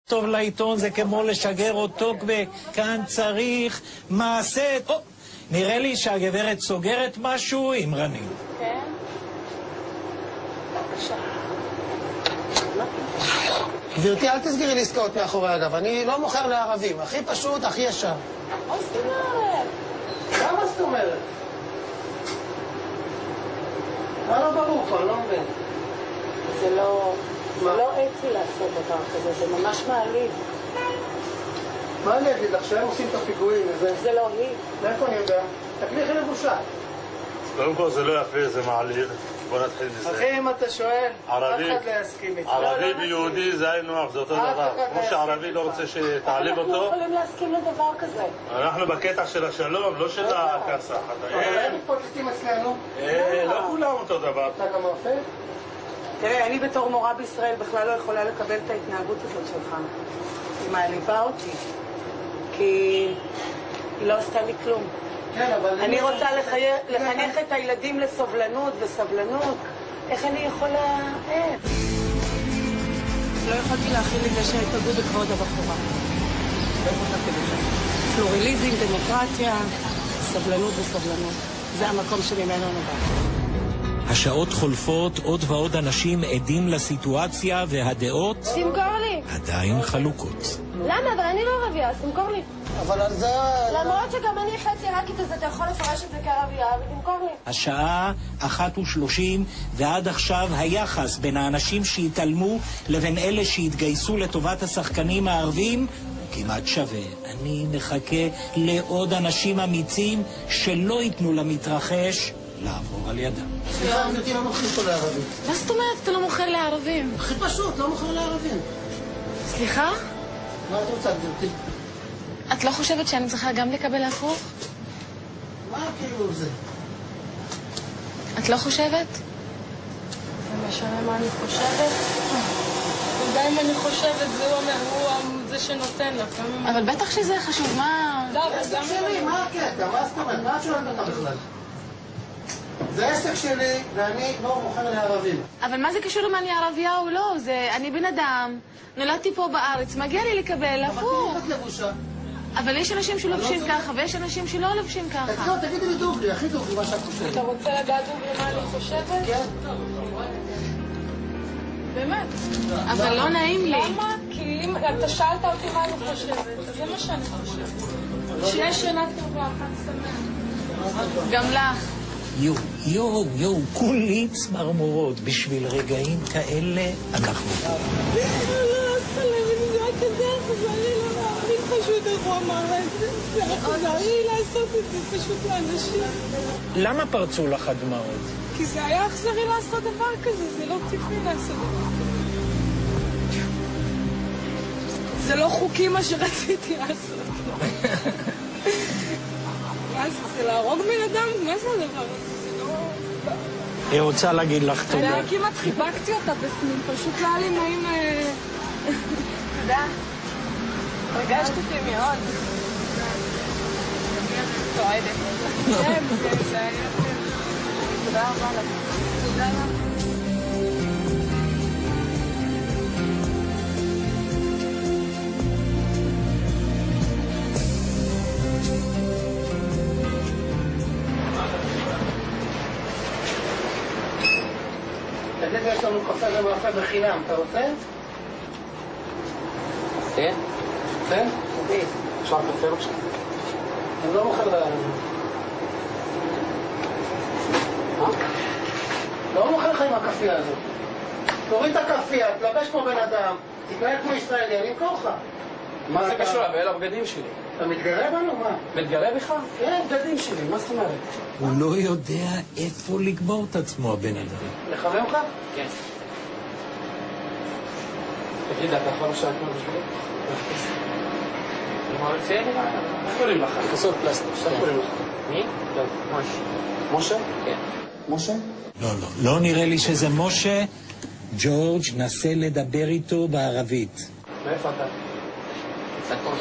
טוב לעיתון זה כמו לשגר אותו וכאן צריך מעשה. נראה לי שהגברת סוגרת משהו עם רנים. כן? בבקשה. גברתי, אל תסגרי לי עסקאות מאחורי הגב. אני לא מוכר לערבים. הכי פשוט, הכי ישר. מה זאת אומרת? למה זאת אומרת? מה לא ברור פה? אני לא מבין. זה לא אצלי לעשות דבר כזה, זה ממש מעליב. מה אני אגיד לך? שהם עושים את הפיגועים וזה? זה לא היא. מאיפה אני יודע? תקליחי לבושה. קודם כל זה לא יפה, זה מעליב. בוא נתחיל מזה. אחי, אם אתה שואל, ערבי, אף אחד לא יסכים איתי. ערבי ויהודי זה היינו הך, זה אותו דבר. כמו שערבי לא רוצה שתעליב אותו. אנחנו יכולים להסכים לדבר כזה. אנחנו בקטע של השלום, לא של הכסח. אבל הם מתפוצצים אצלנו. לא כולם אותו דבר. אתה גם מרפא? תראה, אני בתור מורה בישראל בכלל לא יכולה לקבל את ההתנהגות הזאת שלך. היא מעליבה אותי. כי היא לא עשתה לי כלום. כן, אבל... אני רוצה לחנך את הילדים לסובלנות וסבלנות. איך אני יכולה... לא יכולתי להכיל את זה שהתאגדו בכבוד הבחורה. פלורליזם, דמוקרטיה, סבלנות וסבלנות. זה המקום שממנו נובע. השעות חולפות, עוד ועוד אנשים עדים לסיטואציה והדעות תמכור לי. עדיין חלוקות. למה? אבל אני לא ערבייה, אז תמכור לי. אבל על זה... למרות שגם אני חצי עיראקית, אז אתה יכול לפרש את זה כערבייה, ותמכור לי. השעה 1:30 ועד עכשיו היחס בין האנשים שהתעלמו לבין אלה שהתגייסו לטובת השחקנים הערבים כמעט שווה. אני מחכה לעוד אנשים אמיצים שלא ייתנו למתרחש לעבור על ידם. סליחה, גברתי, לא מוכרים פה לערבים. מה זאת אומרת? אתה לא מוכר לערבים. הכי פשוט, לא מוכר לערבים. סליחה? מה את רוצה, גברתי? את לא חושבת שאני צריכה גם לקבל הפוך? מה כאילו זה? את לא חושבת? זה משנה מה אני חושבת? וגם אם אני חושבת, זה שנותן לך. אבל בטח שזה חשוב, מה... לא, זה עסק שלי, מה הקטע? מה זאת אומרת? מה את שואלת אותה בכלל? זה עסק שלי, ואני לא מוכר לערבים. אבל מה זה קשור אם אני ערבייה או לא? אני בן אדם, נולדתי פה בארץ, מגיע לי לקבל הפוך. אבל תגיד את לבושה. אבל יש אנשים שלובשים ככה, ויש אנשים שלא לובשים ככה. תגידי לי דוגרי, הכי דוגרי מה שאת חושבת. אתה רוצה לדעת דוגרי מה אני חושבת? כן. באמת. אבל לא נעים לי. למה? כי אם אתה שאלת אותי מה אני חושבת, אז זה מה שאני חושבת. שיש שנה טובה, חג שמח. גם לך. יו, כולי צמרמורות. בשביל רגעים כאלה אנחנו פה. לא צלם, זה היה כזה אכזרי, אני פשוט איך הוא אמר את זה. זה אכזרי לעשות את זה פשוט לאנשים. למה פרצו לך הדמעות? כי זה היה אכזרי לעשות דבר כזה, זה לא טבעי לעשות דבר כזה. זה לא חוקי מה שרציתי לעשות. מה זה להרוג בן אדם? מה זה הדבר הזה? היא רוצה להגיד לך תודה. אני כמעט חיבקתי אותה בפנים, פשוט לא היה לי נעים... תודה. רגשת אותי מאוד. צועדת. כן, זה היה... תודה רבה לך. תודה רבה. תגיד, יש לנו קפה ומאפה בחינם, אתה רוצה? כן? כן? כן. אפשר קפה בבקשה? אני לא מוכר לערבים. מה? לא מוכר לך עם הקפייה הזאת. תוריד את הקפייה, תלבש כמו בן אדם, תתנהל כמו ישראלי, אני אמכור לך. מה זה קשור? אלה הבגדים שלי. אתה מתגרה בנו? מה? מתגרה בך? כן. בגדים שלי, מה זאת אומרת? הוא לא יודע איפה לגמור את עצמו, הבן אדם. לחמם לך? כן. תגיד, אתה יכול לשאול כמו בשבילי? מה רוצה? איך קוראים לך? כסות פלסטיק. איך קוראים לך? מי? משה. משה? כן. משה? לא נראה לי שזה משה. ג'ורג' נסה לדבר איתו בערבית. מאיפה אתה? סקוש.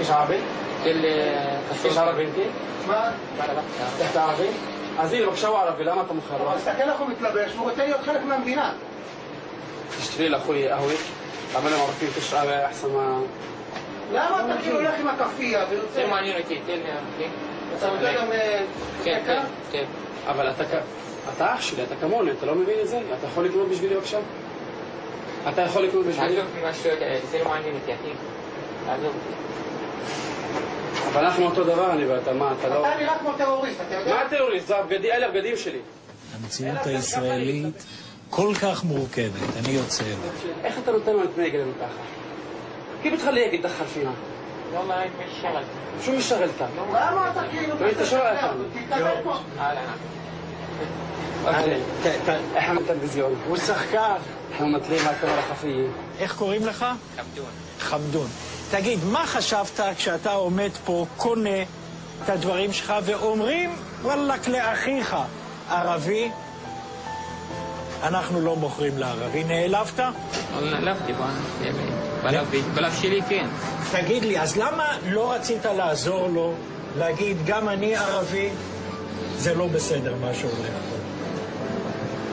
יש ערבי? יש ערבי איתי? מה? אתה ערבי? אז הנה, בבקשה הוא ערבי, למה אתה מוכר? אבל תסתכל איך הוא מתלבש, הוא רוצה להיות חלק מהמדינה. תשתרי לאחוי אהוי. אבל הם ערפים כשאר אחסן מה... למה אתה כאילו הולך עם הכפייה ויוצא? זה מעניין אותי, תן לי, כן? אתה יודע גם... כן. אבל אתה אח שלי, אתה כמוני, אתה לא מבין את זה? אתה יכול לקנות בשבילי בבקשה? אתה יכול לקנות בשבילי? עזוב ממה שאתה יודע, זה לא מעניין אותי, אחי. עזוב אותי. אבל אנחנו אותו דבר, אני ואתה, מה, אתה לא... אתה נראה כמו טרוריסט, אתה יודע? מה הטרוריסט? זה אלה הבגדים שלי. המציאות הישראלית כל כך מורכבת, אני יוצא לה. איך אתה נותן לו להתנהג אלינו ככה? كيف بتخليه يتدخل فينا؟ والله مش شغل. شو مش شغلتك؟ למה אתה כאילו... انت شو رايك؟ תתקבל פה. احنا من التلفزيون. הוא שחקן. احنا ممثلين مع الكاميرا الخفيه. איך קוראים לך? חמדון. חמדון. תגיד, מה חשבת כשאתה עומד פה, קונה את הדברים שלך ואומרים, וואלק לאחיך, ערבי? אנחנו לא מוכרים לערבי. נעלבת? נעלבתי, בלב שלי כן. תגיד לי, אז למה לא רצית לעזור לו, להגיד, גם אני ערבי, זה לא בסדר מה שהולך פה?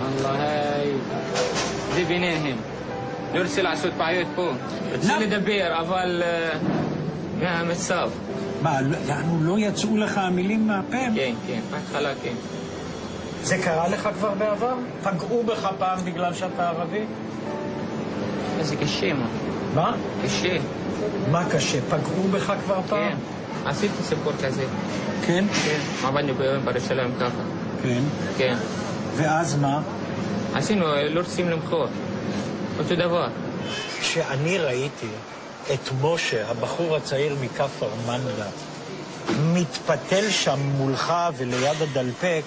والله זה ביניהם. לא רוצה לעשות בעיות פה. רוצה לדבר, אבל מהמצב. מה, לא יצאו לך המילים מהפה? כן, בהתחלה כן. זה קרה לך כבר בעבר? פגעו בך פעם בגלל שאתה ערבי? זה קשה, מה? מה? קשה. מה קשה? פגעו בך כבר פעם? כן. עשיתי סיפור כזה. כן? כן. עבדנו בירושלים ככה. כן. כן. ואז מה? עשינו, לא רוצים למכור. אותו דבר. כשאני ראיתי את משה, הבחור הצעיר מכפר מנדא, מתפתל שם מולך וליד הדלפק,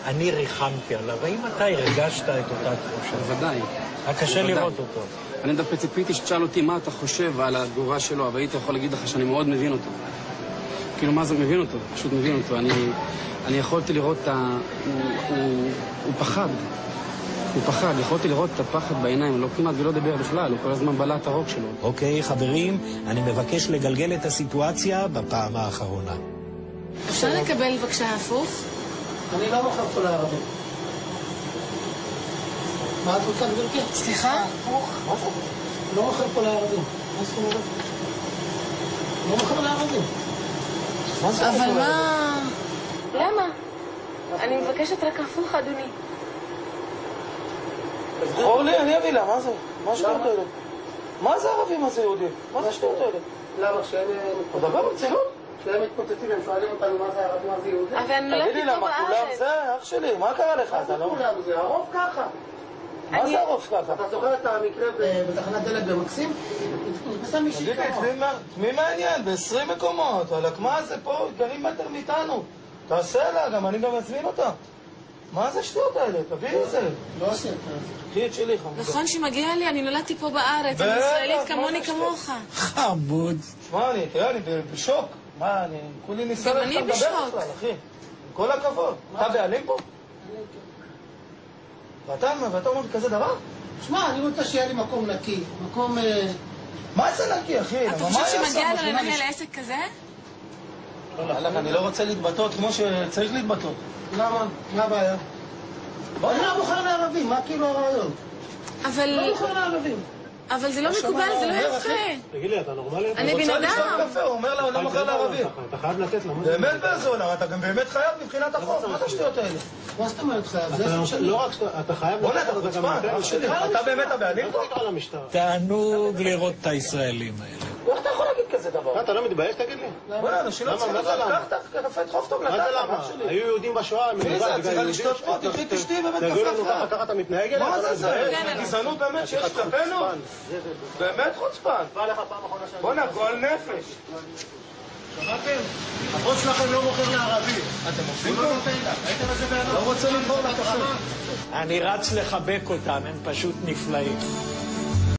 אני ריחמתי עליו. האם אתה הרגשת את אותה תחושה? בוודאי. היה קשה לראות אותו. אני דווקא ציפיתי שתשאל אותי מה אתה חושב על התגובה שלו, אבל הייתי יכול להגיד לך שאני מאוד מבין אותו. כאילו, מה זה מבין אותו? פשוט מבין אותו. אני יכולתי לראות הוא פחד. הוא פחד, יכולתי לראות את הפחד בעיניים, לא כמעט ולא דבר בכלל, הוא כל הזמן בלע את הרוק שלו. אוקיי, חברים, אני מבקש לגלגל את הסיטואציה בפעם האחרונה. אפשר לקבל בבקשה הפוך? אני לא מוכר פה לערבים. מה את רוצה גברתי? סליחה? מה זה? לא מוכר פה לערבים. מה זאת אומרת? לא מוכר לערבים. אבל מה... למה? אני מבקשת רק הפוך, אדוני. תבחור לי, אני אביא לה, מה זה? מה השטויות האלה? מה זה ערבים, מה זה יהודים? מה זה השטויות האלה? למה? כשהם... תדבר ברצינות? כשהם מתפוצצים, הם שואלים אותנו מה זה ערבים, מה זה יהודים? אבל אני נולדתי פה בארץ. כולם זה, אח שלי, מה קרה לך? מה זה כולם? זה הרוב ככה. מה זה הרוב ככה? אתה זוכר את המקרה בתחנת דלק במקסים? נתפסה מישהי ככה. תמי מעניין, ב-20 מקומות, וואלק, מה זה פה? גרים מטר מאיתנו. תעשה לה, גם אני גם מזמין אותה. מה זה השטויות האלה? תביאי את זה. לא עושה את זה. קחי את שלי, חמודה. נכון שמגיע לי, אני נולדתי פה בארץ, אני ישראלית כמוני כמוך. חמוד. שמע, אני בשוק. מה, אני כולי ניסה לך לדבר בכלל, אחי. עם כל הכבוד. אתה בעלים פה? ואתה אומר לי כזה דבר? שמע, אני רוצה שיהיה לי מקום נקי. מקום... מה זה נקי, אחי? אתה חושב שמגיע לו לנהל עסק כזה? אני לא רוצה להתבטאות כמו שצריך להתבטאות. למה? מה הבעיה? אני לא מוכר לערבים, מה כאילו הרעיון? אבל... לא מוכר לערבים. אבל זה לא מקובל, זה לא יפה. תגיד לי, אתה נורמלי? אני בן אדם. הוא אומר לה, הוא לא מוכר לערבים. אתה חייב לתת לה. באמת באיזה עולם, אתה גם באמת חייב מבחינת החוק. מה זה השטויות האלה? מה זאת אומרת חייב? לא רק שאתה חייב בוא נתן, אתה באמת הבעלים פה? תענוג לראות את הישראלים האלה. איך אתה יכול להגיד כזה דבר? אתה לא מתבייש, תגיד לי? בוא'נה, אנשים לא צריכים לזה, קח את חוף טוב מה זה למה? היו יהודים בשואה, מי זה? צריכה לשתות פה, תלכי תשתי בבית תגידו לנו קפה. ככה אתה מתנהג אליה? מה זה? גזענות באמת שיש כלפינו? באמת חוצפן. בוא'נה, גועל נפש. שמעתם? הבוס שלכם לא מוכר לערבי. אתם עושים פה? הייתם איזה בעיה? לא רוצה למכור לתחנה. אני רץ לחבק אותם, הם פשוט נפלאים.